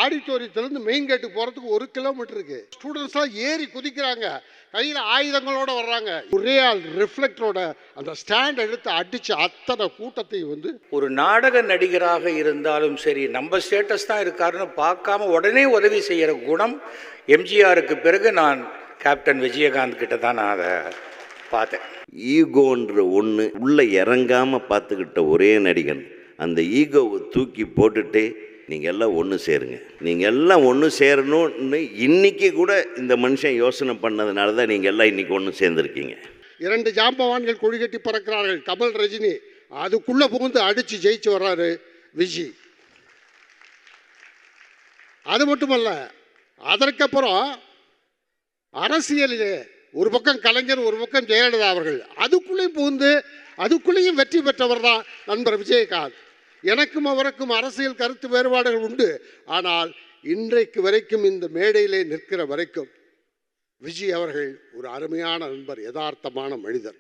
ஆடிட்டோரியத்திலேருந்து main கேட்டுக்கு போகிறதுக்கு 1 kilometre இருக்குது. ஸ்டூடெண்ட்ஸ்லாம் ஏறி குதிக்கிறாங்க, கையில் ஆயுதங்களோடு வர்றாங்க. ஒரே ஆள் ரிஃப்ளெக்டரோட அந்த ஸ்டாண்ட் எடுத்து அடித்து அத்தனை கூட்டத்தையும் வந்து ஒரு நாடக நடிகராக இருந்தாலும் சரி, நம்ம ஸ்டேட்டஸ் தான் இருக்காருன்னு பார்க்காம உடனே உதவி செய்கிற குணம் எம்ஜிஆருக்கு பிறகு நான் கேப்டன் விஜயகாந்த் கிட்ட தான் நான் அதை பார்த்தேன். ஈகோன்ற ஒன்று உள்ளே இறங்காமல் பார்த்துக்கிட்ட ஒரே நடிகன். அந்த ஈகோவை தூக்கி போட்டுட்டு நீங்கள் எல்லாம் ஒன்று சேருங்க, நீங்கள் எல்லாம் ஒன்று சேரணும்னு இன்றைக்கி கூட இந்த மனுஷன் யோசனை பண்ணதுனால தான் நீங்கள் எல்லாம் இன்றைக்கி ஒன்று சேர்ந்துருக்கீங்க. 2 ஜாம்பவான்கள் கொடி கட்டி பறக்கிறார்கள், கமல் ரஜினி. அதுக்குள்ளே புகுந்து அடித்து ஜெயிச்சு வர்றாரு விஜய். அது மட்டுமல்ல, அதற்கப்புறம் அரசியலிலே ஒரு பக்கம் கலைஞர், ஒரு பக்கம் ஜெயலலிதா அவர்கள், அதுக்குள்ளேயும் புகுந்து அதுக்குள்ளேயும் வெற்றி பெற்றவர் தான் நண்பர் விஜயகாந்த். எனக்கும் அவருக்கும் அரசியல் கருத்து வேறுபாடுகள் உண்டு. ஆனால் இன்றைக்கு வரைக்கும் இந்த மேடையிலே நிற்கிற வரைக்கும் விஜய் அவர்கள் ஒரு அருமையான நண்பர், யதார்த்தமான மனிதர்.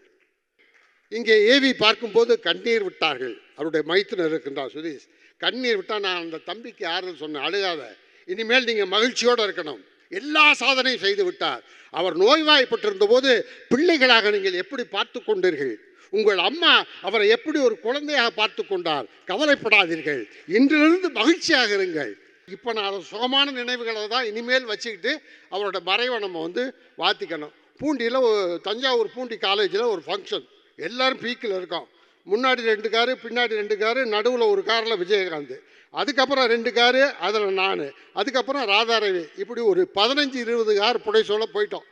இங்கே ஏவி பார்க்கும்போது கண்ணீர் விட்டார்கள். அவருடைய மைத்துனர் இருக்கின்றார் சுதீஷ். கண்ணீர் விட்டால் நான் அந்த தம்பிக்கு யாரும் சொன்னேன், அழுகாத, இனிமேல் நீங்கள் மகிழ்ச்சியோடு இருக்கணும். எல்லா சாதனையும் செய்து விட்டார். அவர் நோய்வாய்ப்பட்டிருந்த போது பிள்ளைகளாக நீங்கள் எப்படி பார்த்து கொண்டீர்கள்? உங்கள் அம்மா அவரை எப்படி ஒரு குழந்தையாக பார்த்து கொண்டார்? கவலைப்படாதீர்கள், இன்றிலிருந்து மகிழ்ச்சியாக இருங்கள். இப்போ நான் அதை சுகமான நினைவுகளை தான் இனிமேல் வச்சுக்கிட்டு அவரோட மறைவை நம்ம வந்து வாத்திக்கணும். பூண்டியில், தஞ்சாவூர் பூண்டி காலேஜில் ஒரு ஃபங்க்ஷன், எல்லோரும் பீக்கில் இருக்கோம். முன்னாடி 2 காரு, பின்னாடி 2 காரு, நடுவில் ஒரு காரில் விஜயகாந்த், அதுக்கப்புறம் 2 காரு, அதில் நான், அதுக்கப்புறம் ராதாரவி, இப்படி ஒரு 15-20 கார் புடைசோல போயிட்டோம்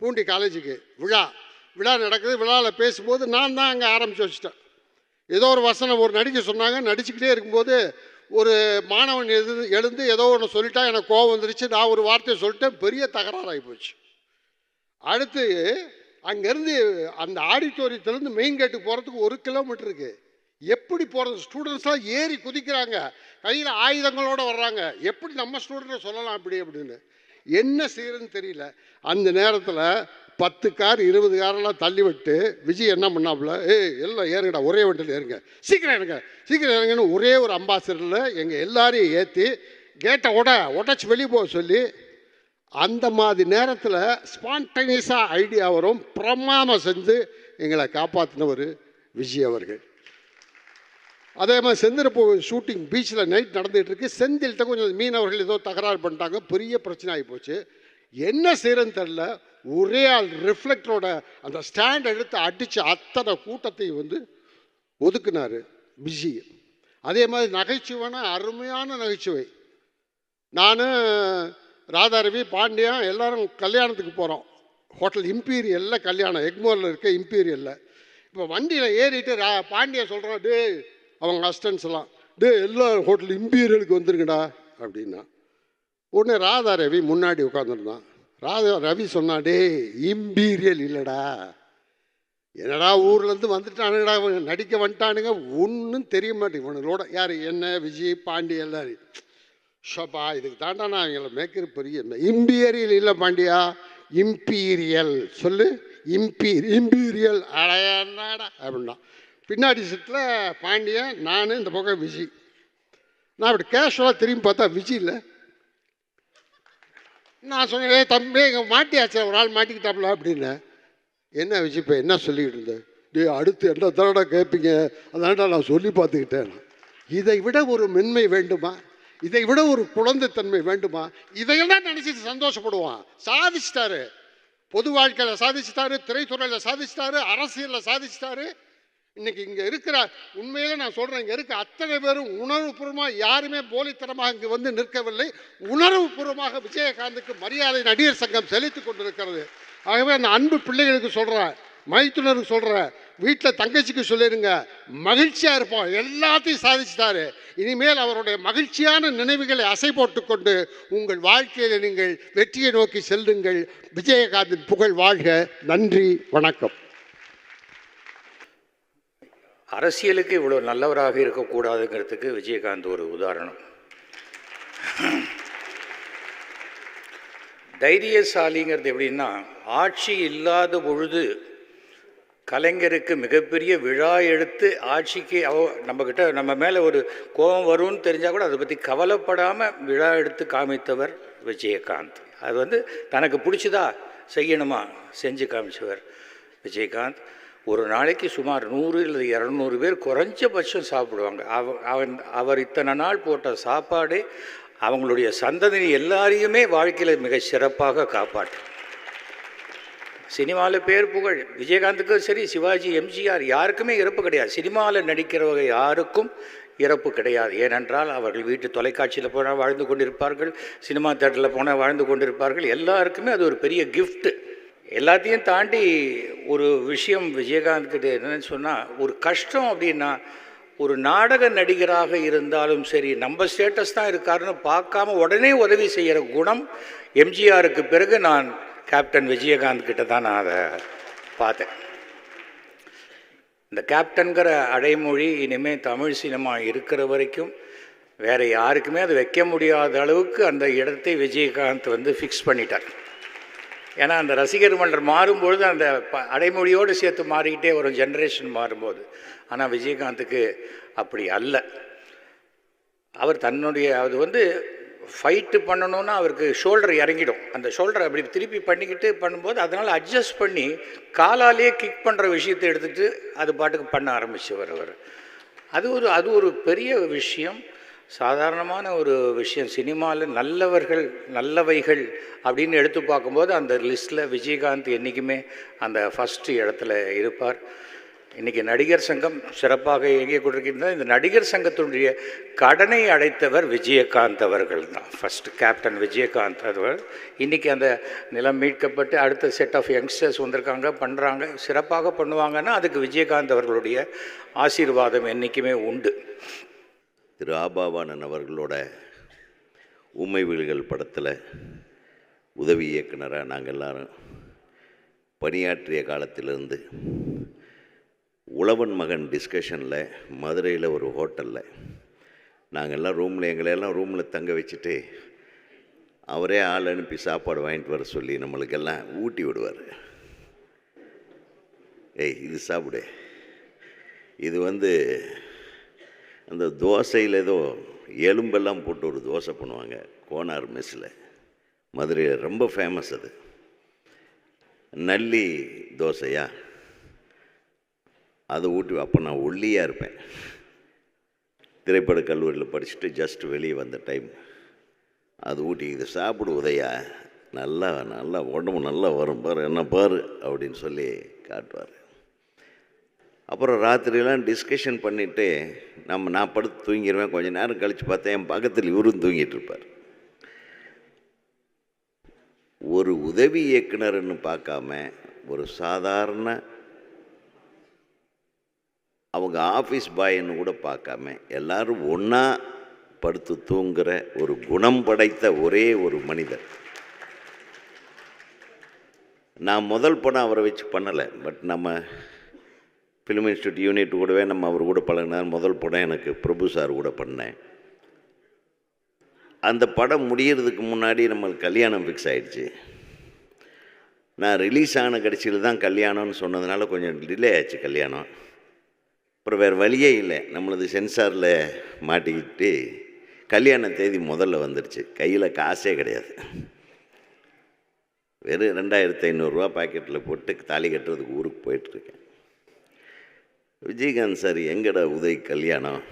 பூண்டி காலேஜுக்கு. விழா நடக்குது. விழாவில் பேசும்போது நான் தான் அங்கே ஆரம்பித்து வச்சுட்டேன். ஏதோ ஒரு வசனம் ஒரு நடிக்க சொன்னாங்க. நடிச்சுக்கிட்டே இருக்கும்போது ஒரு மாணவன் எழுந்து ஏதோ ஒன்று சொல்லிட்டா எனக்கு கோபம் வந்துருச்சு. நான் ஒரு வார்த்தையை சொல்லிட்டேன், பெரிய தகராறாகி போச்சு. அடுத்து அங்கேருந்து அந்த ஆடிட்டோரியத்திலேருந்து மெயின் கேட்டுக்கு போகிறதுக்கு 1 கிலோமீட்டர் இருக்குது. எப்படி போகிறது? ஸ்டூடெண்ட்ஸ்லாம் ஏறி குதிக்கிறாங்க, கையில் ஆயுதங்களோடு வர்றாங்க. எப்படி நம்ம ஸ்டூடெண்ட்டை சொல்லலாம் அப்படின்னு என்ன செய்யறதுன்னு தெரியல. அந்த நேரத்தில் 10 கார் 20 காரெல்லாம் தள்ளி விட்டு விஜய் என்ன பண்ணாப்புல, எல்லாம் ஏறுங்கடா, ஒரே வண்டியில் ஏறுங்க, சீக்கிரம் இறங்குன்னு ஒரே ஒரு அம்பாசிடரில் எங்கள் எல்லாரையும் ஏற்றி கேட்டை உடச்சி வெளியே போக சொல்லி, அந்த மாதிரி நேரத்தில் ஸ்பான்டேனியஸாக ஐடியா வரும், பிரமாதம் செஞ்சு எங்களை காப்பாற்றினவர் விஜய் அவர்கள். அதே மாதிரி செந்திரப்பூ ஷூட்டிங் பீச்சில் நைட் நடந்துகிட்ருக்கு. செந்தில்கிட்ட கொஞ்சம் மீனவர்கள் ஏதோ தகராறு பண்ணிட்டாங்க, பெரிய பிரச்சனை ஆகி போச்சு. என்ன செய்யறதுன்னு தெரில. ஒரே ஆள் ரிஃப்ளெக்டரோட அந்த ஸ்டாண்ட் எடுத்து அடித்து அத்தனை கூட்டத்தையும் வந்து ஒதுக்குனார் விஜய். அதே மாதிரி நகைச்சுவைனா அருமையான நகைச்சுவை. நான், ராதாரவி, பாண்டியா எல்லோரும் கல்யாணத்துக்கு போகிறோம். ஹோட்டல் இம்பீரியலில் கல்யாணம், எக்மோரில் இருக்க இம்பீரியலில். இப்போ வண்டியில் ஏறிட்டு பாண்டியா சொல்கிறோம், டே அவங்க அசிஸ்டன்ஸ் எல்லாம், எல்லோரும் ஹோட்டல் இம்பீரியலுக்கு வந்துருங்கடா அப்படின்னா. உடனே ராதாரவி முன்னாடி உட்காந்துருந்தான். ரவி சொன்னா, இம்பீரியல் இல்லைடா, என்னடா ஊர்லேருந்து வந்துட்டானுங்கடா, நடிக்க வந்துட்டானுங்க, ஒன்றும் தெரிய மாட்டேங்க இவனுங்களோட. யார்? என்ன, விஜய், பாண்டி எல்லாரும். ஷோப்பா, இதுக்கு தாண்டா நான் எங்களை மேய்க்கிற பெரிய. இம்பீரியல் இல்லை பாண்டியா, இம்பீரியல் சொல்லு, இம்பீரியல் அடையாடா அப்படின்னா. பின்னாடி சீட்டில் பாண்டியன், நான், இந்த பக்கம் விஜய். நான் அப்படி கேஷுவலாக திரும்பி பார்த்தா விஜய் இல்லை. நான் சொன்னேன், தம்பி எங்கே மாட்டியாச்சு, ஒரு ஆள் மாட்டிக்கிட்டாப்புல அப்படின்னு. என்ன விஜய் இப்போ என்ன சொல்லிக்கிட்டு இருந்தேன்? அடுத்து என்ன தடவை கேட்பீங்க, அதான்டா நான் சொல்லி பார்த்துக்கிட்டேன். இதை விட ஒரு மென்மை வேண்டுமா? இதை விட ஒரு குழந்தைத்தன்மை வேண்டுமா? இதையெல்லாம் நினச்சிட்டு சந்தோஷப்படுவான். சாதிச்சிட்டாரு, பொது வாழ்க்கையில் சாதிச்சிட்டாரு, திரைத்துறையில் சாதிச்சிட்டாரு, அரசியலில் சாதிச்சிட்டாரு. இன்னைக்கு இங்கே இருக்கிற, உண்மையிலே நான் சொல்கிறேன், இங்கே இருக்க அத்தனை பேரும் உணர்வுபூர்வமாக, யாருமே போலித்தனமாக இங்கே வந்து நிற்கவில்லை. உணர்வுபூர்வமாக விஜயகாந்துக்கு மரியாதை நடிகர் சங்கம் செலுத்தி கொண்டிருக்கிறது. ஆகவே அந்த அன்பு பிள்ளைகளுக்கு சொல்கிறேன், மைத்துனருக்கு சொல்கிறேன், வீட்டில் தங்கச்சிக்கு சொல்லிடுங்க, மகிழ்ச்சியாக இருப்போம், எல்லாத்தையும் சாதிச்சிட்டாரு. இனிமேல் அவருடைய மகிழ்ச்சியான நினைவுகளை அசை போட்டுக்கொண்டு உங்கள் வாழ்க்கையில் நீங்கள் வெற்றியை நோக்கி செல்லுங்கள். விஜயகாந்தின் புகழ் வாழ்க. நன்றி, வணக்கம். அரசியலுக்கு இவ்வளோ நல்லவராக இருக்கக்கூடாதுங்கிறதுக்கு விஜயகாந்த் ஒரு உதாரணம். தைரியசாலிங்கிறது எப்படின்னா, ஆட்சி இல்லாத பொழுது கலைஞருக்கு மிகப்பெரிய விழா எடுத்து ஆட்சிக்கு நம்மக்கிட்ட நம்ம மேலே ஒரு கோபம் வரும்னு தெரிஞ்சால் கூட அதை பற்றி கவலைப்படாமல் விழா எடுத்து காமித்தவர் விஜயகாந்த். அது வந்து தனக்கு பிடிச்சதா செய்யணுமா செஞ்சு காமிச்சவர் விஜயகாந்த். ஒரு நாளைக்கு சுமார் 100 இல்லை 200 பேர் குறைஞ்சபட்சம் சாப்பிடுவாங்க. அவர் இத்தனை நாள் போட்ட சாப்பாடு அவங்களுடைய சந்ததி எல்லாரையுமே வாழ்க்கையில் மிக சிறப்பாக காப்பாற்றும். சினிமாவில் பேர் புகழ் விஜயகாந்துக்கும் சரி, சிவாஜி, எம்ஜிஆர் யாருக்குமே இறப்பு கிடையாது. சினிமாவில் நடிக்கிறவங்க யாருக்கும் இறப்பு கிடையாது. ஏனென்றால் அவர்கள் வீட்டு தொலைக்காட்சியில் போனால் வாழ்ந்து கொண்டிருப்பார்கள், சினிமா தேட்டரில் போனால் வாழ்ந்து கொண்டிருப்பார்கள். எல்லாருக்குமே அது ஒரு பெரிய கிஃப்ட்டு. எல்லாத்தையும் தாண்டி ஒரு விஷயம் விஜயகாந்த் கிட்ட என்னன்னு சொன்னால், ஒரு கஷ்டம் அப்படின்னா ஒரு நாடக நடிகராக இருந்தாலும் சரி, நம்ம ஸ்டேட்டஸ் தான் இருக்காருன்னு பார்க்காம உடனே உதவி செய்கிற குணம் எம்ஜிஆருக்கு பிறகு நான் கேப்டன் விஜயகாந்த் கிட்ட தான் நான் அதை பார்த்தேன். இந்த கேப்டன்கிற அடைமொழி இனிமேல் தமிழ் சினிமா இருக்கிற வரைக்கும் வேறு யாருக்குமே அது வைக்க முடியாத அளவுக்கு அந்த இடத்தை விஜயகாந்த் வந்து ஃபிக்ஸ் பண்ணிட்டார். ஏன்னா அந்த ரசிகர் மன்றம் மாறும்பொழுது அந்த அடைமொழியோடு சேர்த்து மாறிக்கிட்டே வரும், ஜென்ரேஷன் மாறும்போது. ஆனால் விஜயகாந்துக்கு அப்படி அல்ல. அவர் தன்னுடைய அது வந்து ஃபைட்டு பண்ணணுன்னா அவருக்கு ஷோல்டர் இறங்கிடும். அந்த ஷோல்டரை அப்படி திருப்பி பண்ணிக்கிட்டு பண்ணும்போது அதனால் அட்ஜஸ்ட் பண்ணி காலாலேயே கிக் பண்ணுற விஷயத்தை எடுத்துகிட்டு அது பாட்டுக்கு பண்ண ஆரம்பிச்சவர் அவர். அது ஒரு பெரிய விஷயம், சாதாரணமான ஒரு விஷயம். சினிமாவில் நல்லவர்கள் நல்லவைகள் அப்படின்னு எடுத்து பார்க்கும்போது அந்த லிஸ்ட்டில் விஜயகாந்த் என்றைக்குமே அந்த ஃபஸ்ட்டு இடத்துல இருப்பார். இன்றைக்கி நடிகர் சங்கம் சிறப்பாக இயங்கிக் கொண்டிருக்கின்றது. இந்த நடிகர் சங்கத்தினுடைய கடனை அடைத்தவர் விஜயகாந்த் அவர்கள் தான். ஃபஸ்ட்டு கேப்டன் விஜயகாந்த் அவர். இன்றைக்கி அந்த நிலம் மீட்கப்பட்டு அடுத்த செட் ஆஃப் யங்ஸ்டர்ஸ் வந்திருக்காங்க, பண்ணுறாங்க, சிறப்பாக பண்ணுவாங்கன்னா அதுக்கு விஜயகாந்த் அவர்களுடைய ஆசீர்வாதம் என்றைக்குமே உண்டு. திரு ஆபாவானன் அவர்களோட ஊமை வீடுகள் படத்தில் உதவி இயக்குனராக நாங்கள் எல்லாரும் பணியாற்றிய காலத்திலிருந்து உழவன் மகன் டிஸ்கஷனில் மதுரையில் ஒரு ஹோட்டலில் நாங்கள்லாம் எங்களையெல்லாம் ரூமில் தங்க வச்சுட்டு அவரே ஆள் அனுப்பி சாப்பாடு வாங்கிட்டு வர சொல்லி நம்மளுக்கெல்லாம் ஊட்டி விடுவார். இது சாப்பிடு, இது வந்து அந்த தோசையில் ஏதோ எலும்பெல்லாம் போட்டு ஒரு தோசை பண்ணுவாங்க கோனார் மெஸ்ஸில், மதுரையில் ரொம்ப ஃபேமஸ். அது நல்லி தோசையா, அதை ஊட்டி. அப்போ நான் ஒல்லியாக இருப்பேன், திரைப்பட கல்லூரியில் படிச்சுட்டு ஜஸ்ட் வெளியே வந்த டைம். அது ஊட்டி, இது சாப்பிடு உதயா, நல்லா நல்லா உடம்பு நல்லா வரும் பாரு, என்ன பாரு அப்படின்னு சொல்லி காட்டுவார். அப்புறம் ராத்திரியெல்லாம் டிஸ்கஷன் பண்ணிவிட்டு நான் படுத்து தூங்கிடுவேன். கொஞ்சம் நேரம் கழித்து பார்த்தேன் என் பக்கத்தில் இவரும் தூங்கிட்டு இருப்பார். ஒரு உதவி இயக்குனர்னு பார்க்காம ஒரு சாதாரண அவங்க ஆஃபீஸ் பாயின்னு கூட பார்க்காம எல்லாரும் ஒன்றா படுத்து தூங்குகிற ஒரு குணம் படைத்த ஒரே ஒரு மனிதர். நான் முதல் படம் அவரை வச்சு பண்ணலை, பட் நம்ம ஃபிலிம் இன்ஸ்டியூட் யூனிட் கூடவே நம்ம அவர் கூட பழகினார். முதல் படம் எனக்கு பிரபு சார் கூட பண்ணேன். அந்த படம் முடிகிறதுக்கு முன்னாடி நம்மளுக்கு கல்யாணம் ஃபிக்ஸ் ஆகிடுச்சு. நான் ரிலீஸ் ஆன கடைசியில் தான் கல்யாணம்னு சொன்னதுனால கொஞ்சம் டிலே ஆச்சு கல்யாணம். அப்புறம் வேறு வழியே இல்லை, நம்மளது சென்சாரில் மாட்டிக்கிட்டு கல்யாண தேதி முதல்ல வந்துடுச்சு. கையில் காசே கிடையாது, வெறும் 2500 பாக்கெட்டில் போட்டு தாலி கட்டுறதுக்கு ஊருக்கு போயிட்டுருக்கேன். விஜயகாந்த் சார் எங்கடா உதவி கல்யாணம்,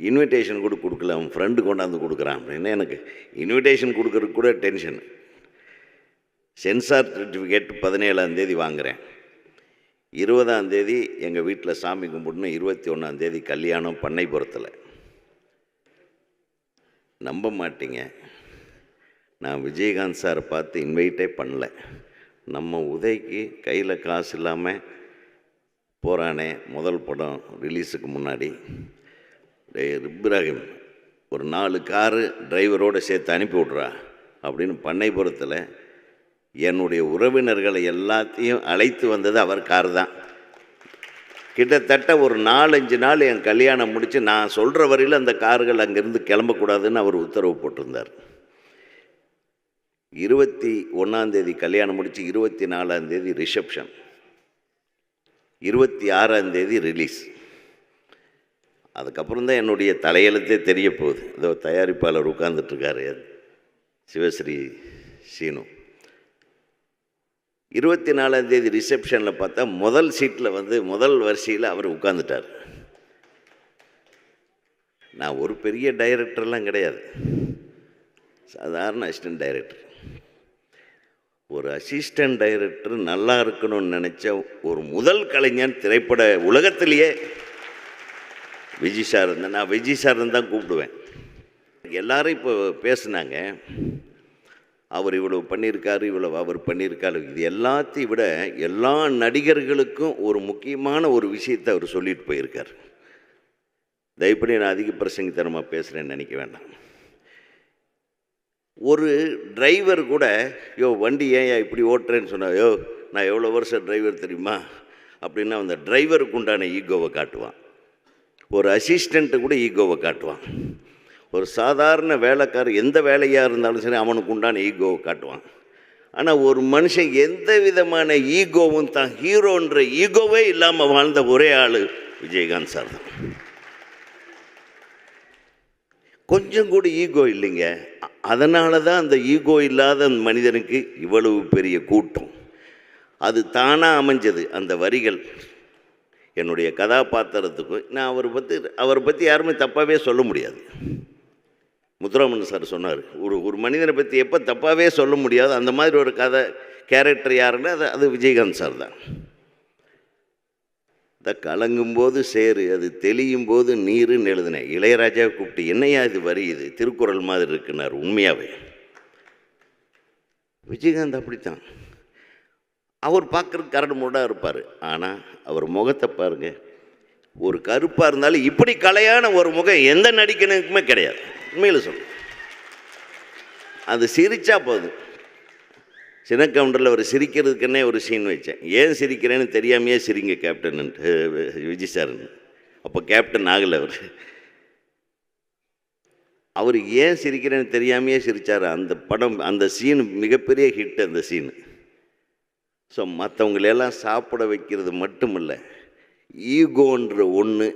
இன்விடேஷன் கூட கொடுக்கல, அவன் ஃப்ரெண்டு கொண்டாந்து கொடுக்குறான் அப்படின்னு. எனக்கு இன்விடேஷன் கொடுக்குறதுக்கு கூட டென்ஷன். சென்சார் சர்டிஃபிகேட் 17ஆம் தேதி வாங்குகிறேன், 20ஆம் தேதி எங்கள் வீட்டில் சாமி கும்பிடணும், 21ஆம் தேதி கல்யாணம் பண்ணைப்புறத்தில். நம்ப மாட்டீங்க, நான் விஜயகாந்த் சாரை பார்த்து இன்வைட்டே பண்ணல. நம்ம உதவிக்கு கையில் காசு இல்லாமல் போகிறானே, முதல் படம் ரிலீஸுக்கு முன்னாடி இப்ராஹிம் ஒரு 4 காரு டிரைவரோடு சேர்த்து அனுப்பி விட்றா அப்படின்னு பண்ணைப்புறத்தில் என்னுடைய உறவினர்களை எல்லாத்தையும் அழைத்து வந்தது அவர் கார் தான். கிட்டத்தட்ட ஒரு 4-5 நாள் என் கல்யாணம் முடித்து நான் சொல்கிற வரையில் அந்த கார்கள் அங்கேருந்து கிளம்பக்கூடாதுன்னு அவர் உத்தரவு போட்டிருந்தார். 21ஆம் தேதி கல்யாணம் முடித்து 24ஆம் தேதி ரிசப்ஷன். 26ஆம் தேதி ரிலீஸ். அதுக்கப்புறம் தான் என்னுடைய தலையெழுத்தே தெரிய போகுது. இதோ தயாரிப்பாளர் உட்கார்ந்துட்டுருக்காரு சிவஸ்ரீ சீனு. 24ஆம் தேதி ரிசப்ஷனில் பார்த்தா முதல் சீட்டில் வந்து முதல் வரிசையில் அவர் உட்கார்ந்துட்டார். நான் ஒரு பெரிய டைரக்டர்லாம் கிடையாது, சாதாரண அசிஸ்டன்ட் டைரக்டர். ஒரு அசிஸ்டன்ட் டைரக்டர் நல்லா இருக்கணும்னு நினச்ச ஒரு முதல் கலைஞன் திரைப்பட உலகத்திலேயே விஜய் சார் இருந்தேன். நான் விஜய் சார் தான் கூப்பிடுவேன். எல்லாரும் இப்போ பேசுனாங்க, அவர் இவ்வளோ பண்ணியிருக்காரு, இவ்வளோ அவர் பண்ணியிருக்காரு. இது எல்லாத்தையும் விட எல்லா நடிகர்களுக்கும் ஒரு முக்கியமான ஒரு விஷயத்தை அவர் சொல்லிட்டு போயிருக்கார். தயவுப்படி நான் அதிக பிரசங்கித்தனமாக பேசுகிறேன்னு நினைக்க வேண்டாம். ஒரு டிரைவர் கூட யோ வண்டி ஏன் இப்படி ஓட்டுறேன்னு சொன்னால், யோ நான் எவ்வளோ வருஷம் டிரைவர் தெரியுமா அப்படின்னா அந்த டிரைவருக்கு உண்டான ஈகோவை காட்டுவான். ஒரு அசிஸ்டண்ட்டு கூட ஈகோவை காட்டுவான். ஒரு சாதாரண வேலைக்காரர் எந்த வேலையாக இருந்தாலும் சரி அவனுக்கு உண்டான ஈகோவை காட்டுவான். ஆனால் ஒரு மனுஷன் எந்த விதமான ஈகோவும் தான் ஹீரோன்ற ஈகோவே இல்லாமல் வாழ்ந்த ஒரே ஆள் விஜயகாந்த் சார் தான். கொஞ்சம் கூட ஈகோ இல்லைங்க. அதனால தான் அந்த ஈகோ இல்லாத அந்த மனிதனுக்கு இவ்வளவு பெரிய கூட்டம். அது தானாக அமைஞ்சது. அந்த வரிகள் என்னுடைய கதாபாத்திரத்துக்கும் நான் அவரை பற்றி யாருமே தப்பாகவே சொல்ல முடியாது. முத்துராமன் சார் சொன்னார், ஒரு மனிதனை பற்றி எப்போ தப்பாகவே சொல்ல முடியாது. அந்த மாதிரி ஒரு கேரக்டர் யாருன்னா அது விஜயகாந்த் சார் தான். கலங்கும்போது சேரு, அது தெளியும் போது நீருன்னு எழுதினேன். இளையராஜாவை கூப்பிட்டு என்னையா இது வரி, இது திருக்குறள் மாதிரி இருக்குன்னார். உண்மையாகவே விஜயகாந்த் அப்படித்தான். அவர் பார்க்குறதுக்கு கரடு முரடாக இருப்பார், ஆனால் அவர் முகத்தை பாருங்க, ஒரு கருப்பாக இருந்தாலும் இப்படி கலையான ஒரு முகம் எந்த நடிகனுக்குமே கிடையாது. உண்மையில் சொல்ல, அது சிரிச்சா போதும். சின்ன கவுண்டரில் அவர் சிரிக்கிறதுக்குன்னே ஒரு சீன் வச்சேன். ஏன் சிரிக்கிறேன்னு தெரியாமையே சிரிங்க கேப்டன்ட்டு விஜய் சார்னு. அப்போ கேப்டன் ஆகலை அவர் ஏன் சிரிக்கிறேன்னு தெரியாமையே சிரித்தார். அந்த படம், அந்த சீன் மிகப்பெரிய ஹிட் அந்த சீனு. ஸோ மற்றவங்களெல்லாம் சாப்பிட வைக்கிறது மட்டும் இல்லை, ஈகோன்ற ஒன்று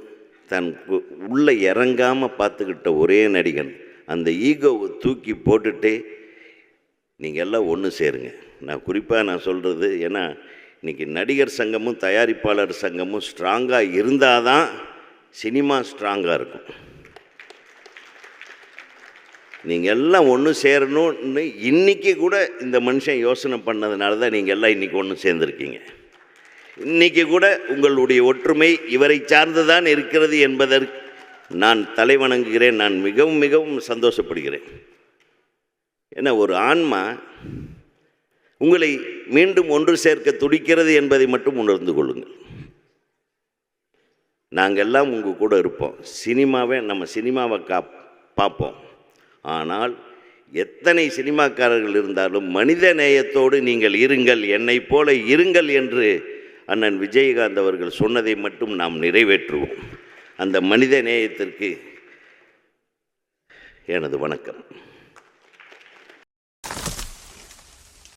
தன் உள்ளே இறங்காமல் பார்த்துக்கிட்ட ஒரே நடிகன். அந்த ஈகோவை தூக்கி போட்டுட்டு நீங்கள் எல்லாம் ஒன்று சேருங்க. நான் குறிப்பாக சொல்கிறது, ஏன்னா இன்றைக்கி நடிகர் சங்கமும் தயாரிப்பாளர் சங்கமும் ஸ்ட்ராங்காக இருந்தால் தான் சினிமா ஸ்ட்ராங்காக இருக்கும். நீங்கள் எல்லாம் ஒன்று சேரணும்னு இன்றைக்கி கூட இந்த மனுஷன் யோசனை பண்ணதுனால தான் நீங்கள் எல்லாம் இன்றைக்கி ஒன்று சேர்ந்துருக்கீங்க. இன்றைக்கி கூட உங்களுடைய ஒற்றுமை இவரை சார்ந்து தான் இருக்கிறது என்பதற்கு நான் தலை வணங்குகிறேன். நான் மிகவும் மிகவும் சந்தோஷப்படுகிறேன். ஏன்னா ஒரு ஆன்மா உங்களை மீண்டும் ஒன்று சேர்க்க துடிக்கிறது என்பதை மட்டும் உணர்ந்து கொள்ளுங்கள். நாங்கள் எல்லாம் உங்கள் கூட இருப்போம். நம்ம சினிமாவை பார்ப்போம். ஆனால் எத்தனை சினிமாக்காரர்கள் இருந்தாலும் மனித நேயத்தோடு நீங்கள் இருங்கள், என்னை போல இருங்கள் என்று அண்ணன் விஜயகாந்த் அவர்கள் சொன்னதை மட்டும் நாம் நிறைவேற்றுவோம். அந்த மனித நேயத்திற்கு எனது வணக்கம்.